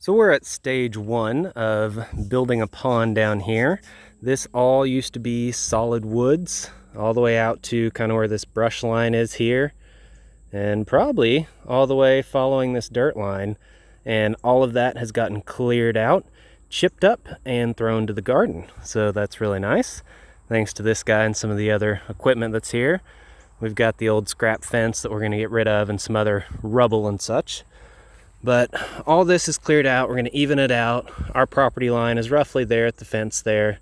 So we're at stage one of building a pond down here. This all used to be solid woods all the way out to kind of where this brush line is here, and probably all the way following this dirt line. And all of that has gotten cleared out, chipped up, and thrown to the garden. So that's really nice. Thanks to this guy and some of the other equipment that's here. We've got the old scrap fence that we're going to get rid of and some other rubble and such. But all this is cleared out. We're going to even it out. Our property line is roughly there at the fence there.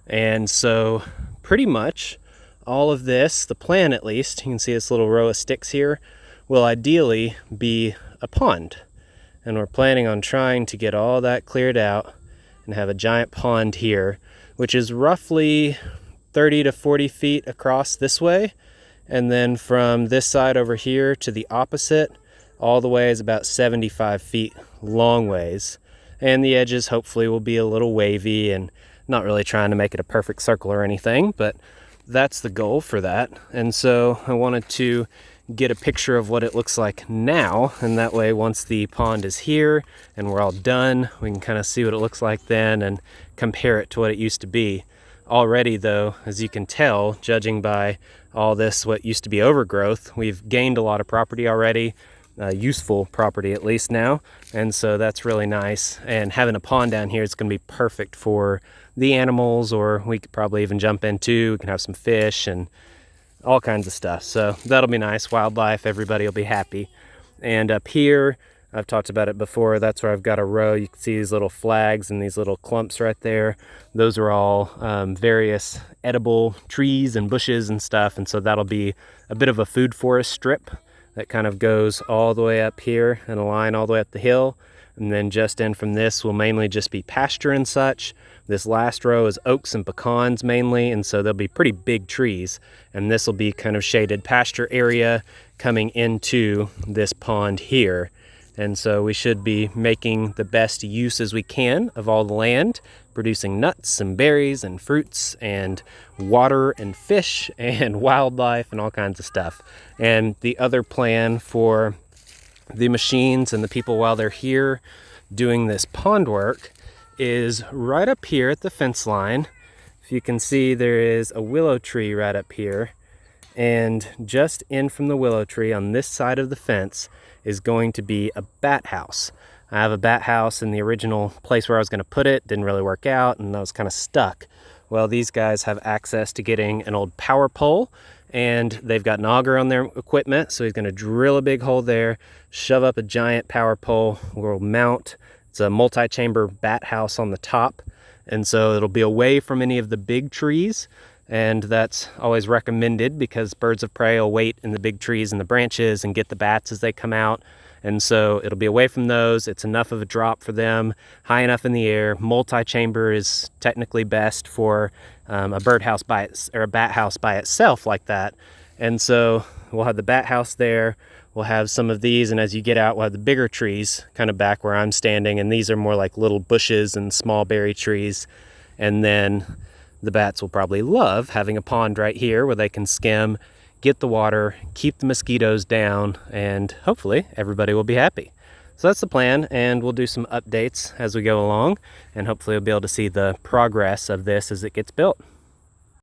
And so pretty much all of this, the plan at least, you can see this little row of sticks here, will ideally be a pond. And we're planning on trying to get all that cleared out and have a giant pond here, which is roughly 30 to 40 feet across this way. And then from this side over here to the opposite, all the way is about 75 feet long ways. And the edges hopefully will be a little wavy, and not really trying to make it a perfect circle or anything, but that's the goal for that. And so I wanted to get a picture of what it looks like now, and that way once the pond is here and we're all done, we can kind of see what it looks like then and compare it to what it used to be. Already though, as you can tell, judging by all this what used to be overgrowth, we've gained a lot of property already. Useful property at least now, and so that's really nice. And having a pond down here is going to be perfect for the animals, or we could probably even jump into. We can have some fish and all kinds of stuff, so that'll be nice. Wildlife, everybody will be happy. And up here, I've talked about it before, that's where I've got a row. You can see these little flags and these little clumps right there. Those are all various edible trees and bushes and stuff, and so that'll be a bit of a food forest strip that kind of goes all the way up here and a line all the way up the hill. And then just in from this will mainly just be pasture and such. This last row is oaks and pecans mainly, and so they'll be pretty big trees. And this will be kind of shaded pasture area coming into this pond here. And so we should be making the best use as we can of all the land, producing nuts and berries and fruits and water and fish and wildlife and all kinds of stuff. And the other plan for the machines and the people while they're here doing this pond work is right up here at the fence line. If you can see, there is a willow tree right up here. And just in from the willow tree on this side of the fence is going to be a bat house. I have a bat house in the original place where I was going to put it. Didn't really work out, and I was kind of stuck. Well, these guys have access to getting an old power pole, and they've got an auger on their equipment, so he's going to drill a big hole there, shove up a giant power pole. We'll mount, it's a multi-chamber bat house on the top, and so it'll be away from any of the big trees. And that's always recommended because birds of prey will wait in the big trees and the branches and get the bats as they come out. And so it'll be away from those. It's enough of a drop for them, high enough in the air. Multi-chamber is technically best for a birdhouse or a bat house by itself like that. And so we'll have the bat house there. We'll have some of these, and as you get out, we'll have the bigger trees kind of back where I'm standing. And these are more like little bushes and small berry trees. And then the bats will probably love having a pond right here where they can skim, get the water, keep the mosquitoes down, and hopefully everybody will be happy. So that's the plan, and we'll do some updates as we go along, and hopefully we'll be able to see the progress of this as it gets built.